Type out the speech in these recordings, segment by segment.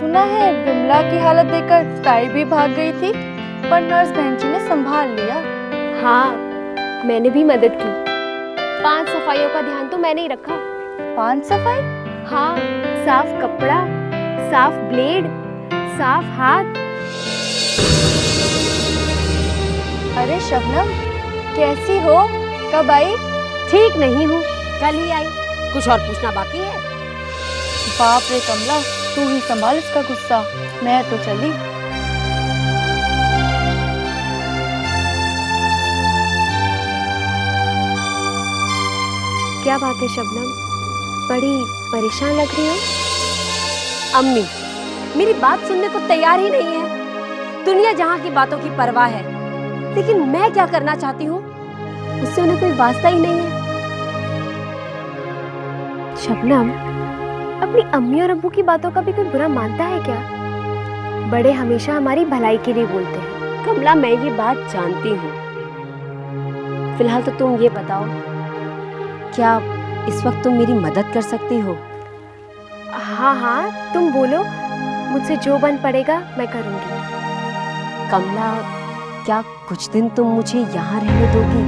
सुना है विमला की हालत देखकर ताई भी भाग गई थी, पर नर्स बहन जी ने संभाल लिया। हाँ, मैंने भी मदद की। 5 सफाइयों का ध्यान तो मैंने ही रखा। 5 सफाई? हाँ, साफ कपड़ा, साफ ब्लेड, साफ हाथ। अरे शबनम, कैसी हो? कब आई? ठीक नहीं हूँ, कल ही आई। कुछ और पूछना बाकी है? बाप रे कमला, तू ही संभाल इसका गुस्सा, मैं तो चली। क्या बात है शबनम, बड़ी परेशान लग रही हो? अम्मी मेरी बात सुनने को तैयार ही नहीं है। दुनिया जहां की बातों की परवाह है, लेकिन मैं क्या करना चाहती हूँ उससे उन्हें कोई वास्ता ही नहीं है। शबनम, अपनी अम्मी और अब्बू की बातों का भी कोई बुरा मानता है क्या? बड़े हमेशा हमारी भलाई के लिए बोलते हैं। कमला, मैं ये बात जानती हूँ। फिलहाल तो तुम ये बताओ, क्या इस वक्त तुम मेरी मदद कर सकती हो? हाँ हाँ, तुम बोलो, मुझसे जो बन पड़ेगा मैं करूँगी। कमला, क्या कुछ दिन तुम मुझे यहाँ रहने दोगी?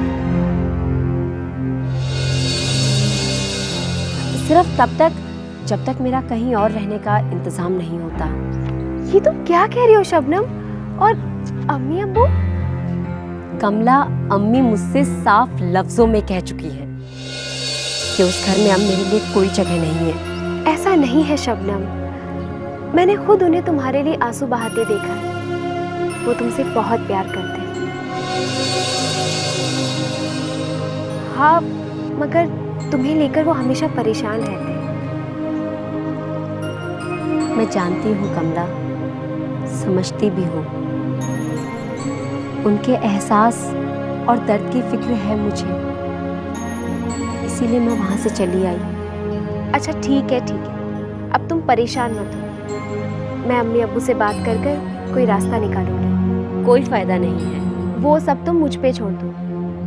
सिर्फ तब तक जब तक मेरा कहीं और रहने का इंतजाम नहीं होता। ये तुम क्या कह रही हो शबनम? और अम्मी अब्बू? कमला, अम्मी मुझसे साफ लफ्जों में कह चुकी है कि उस घर में अब मेरे लिए कोई जगह नहीं है। ऐसा नहीं है शबनम, मैंने खुद उन्हें तुम्हारे लिए आंसू बहाते देखा है। वो तुमसे बहुत प्यार करते हैं। हाँ, मगर तुम्हें लेकर वो हमेशा परेशान रहते हैं। मैं जानती हूँ कमला, समझती भी हूँ। उनके एहसास और दर्द की फिक्र है मुझे, इसीलिए मैं वहां से चली आई। अच्छा ठीक है, अब तुम परेशान मत हो। मैं अम्मी अब्बू से बात कर कर कोई रास्ता निकालूंगी। कोई फायदा नहीं है, वो सब तुम मुझ पे छोड़ दो।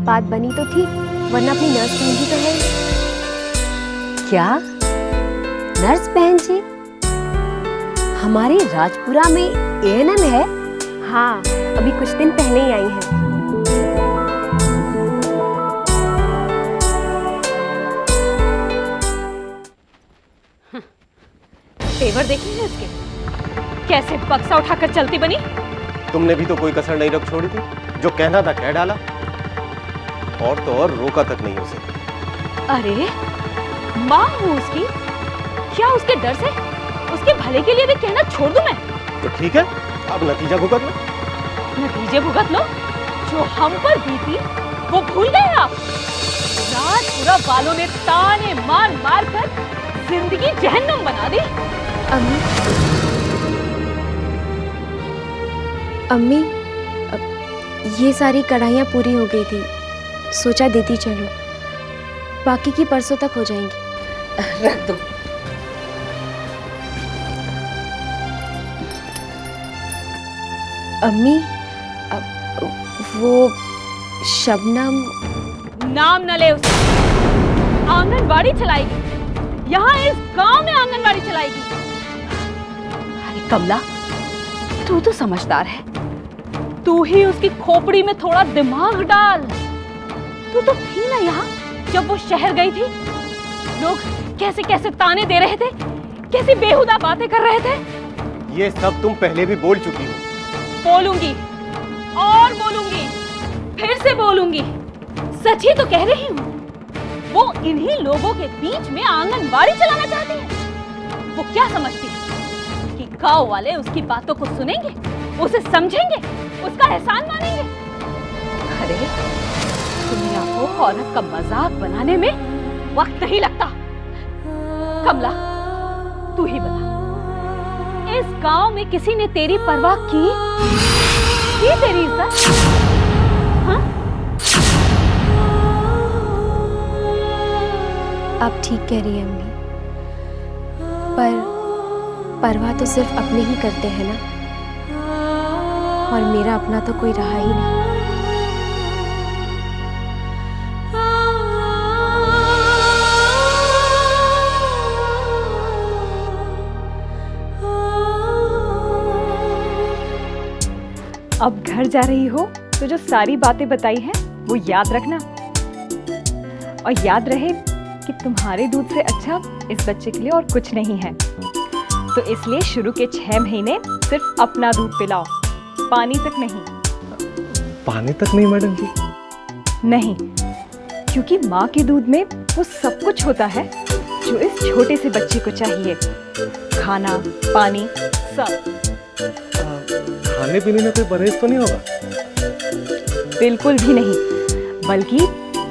बात बनी तो ठीक, वरना अपनी नर्स बहन जी तो है। क्या नर्स बहन जी हमारे राजपुरा में एएनएम है? हाँ, अभी कुछ दिन पहले ही आई है। तेवर देखी है इसके, कैसे बक्सा उठाकर चलती बनी। तुमने भी तो कोई कसर नहीं रख छोड़ी थी, जो कहना था कह डाला, और तो और रोका तक नहीं उसे। अरे माँ हूँ उसकी, क्या उसके डर से उसके भले के लिए भी कहना छोड़ दूं मैं? तो ठीक है, अब नतीजा भुगत लो। नतीजे भुगत लो? जो हम पर बीती वो भूल गए आप? राजपुरा वालों ने ताने मार मार कर जिंदगी जहन्नम बना दी। अम्मी, ये सारी कढ़ाइयाँ पूरी हो गई थी, सोचा देती चलो, बाकी की परसों तक हो जाएंगी। रख दो। अम्मी, वो शबनम। नाम न ले उसे। आंगनबाड़ी चलाएगी, यहाँ इस गांव में आंगनबाड़ी चलाएगी। अरे कमला, तू तो समझदार है, तू ही उसकी खोपड़ी में थोड़ा दिमाग डाल। तू तो थी ना यहाँ जब वो शहर गई थी। लोग कैसे कैसे ताने दे रहे थे, कैसी बेहुदा बातें कर रहे थे। ये सब तुम पहले भी बोल चुकी हो। बोलूंगी और बोलूंगी, फिर से बोलूंगी, सच ही तो कह रही हूँ। वो इन्हीं लोगों के बीच में आंगनबाड़ी चलाना चाहती है। वो क्या समझती है कि गांव वाले उसकी बातों को सुनेंगे, उसे समझेंगे, उसका एहसान मानेंगे? अरे दुनिया को औरत का मजाक बनाने में वक्त नहीं लगता। कमला, तू ही बता, इस गांव में किसी ने तेरी परवाह की तेरी इज्जत? हाँ? आप ठीक कह रही हैं अम्मी, पर परवाह तो सिर्फ अपने ही करते हैं ना, और मेरा अपना तो कोई रहा ही नहीं। अब घर जा रही हो तो जो सारी बातें बताई हैं वो याद रखना, और याद रहे कि तुम्हारे दूध से अच्छा इस बच्चे के लिए और कुछ नहीं है। तो इसलिए शुरू के 6 महीने सिर्फ अपना दूध पिलाओ, पानी तक नहीं। पानी तक नहीं मैडम जी? नहीं, क्योंकि माँ के दूध में वो सब कुछ होता है जो इस छोटे से बच्चे को चाहिए, खाना, पानी, सब। खाने पीने में कोई परहेज तो नहीं होगा? बिल्कुल भी नहीं, बल्कि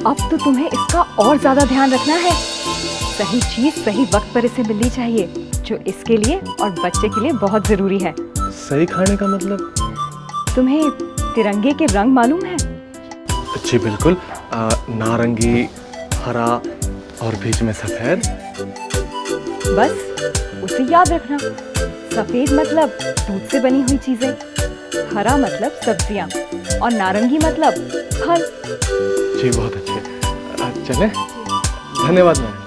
अब तो तुम्हें इसका और ज्यादा ध्यान रखना है। सही चीज सही वक्त पर इसे मिलनी चाहिए, जो इसके लिए और बच्चे के लिए बहुत जरूरी है। सही खाने का मतलब? तुम्हें तिरंगे के रंग मालूम है? जी बिल्कुल, नारंगी, हरा और बीच में सफेद। बस उसे याद रखना। सफेद मतलब दूध से बनी हुई चीजें, हरा मतलब सब्जियां, और नारंगी मतलब फल। जी बहुत अच्छे, चले, धन्यवाद मैम।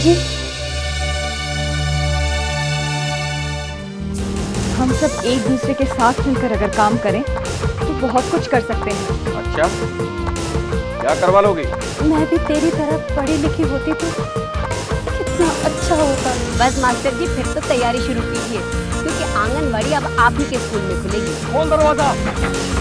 जी हम सब एक दूसरे के साथ मिलकर अगर काम करें तो बहुत कुछ कर सकते हैं। अच्छा, क्या करवा लोगी? मैं भी तेरी तरह पढ़ी लिखी होती तो कितना अच्छा होता। बस मास्टर जी फिर तो तैयारी शुरू कीजिए, क्योंकि आंगनवाड़ी अब आप ही के स्कूल में खुलेगी। खोल दरवाजा।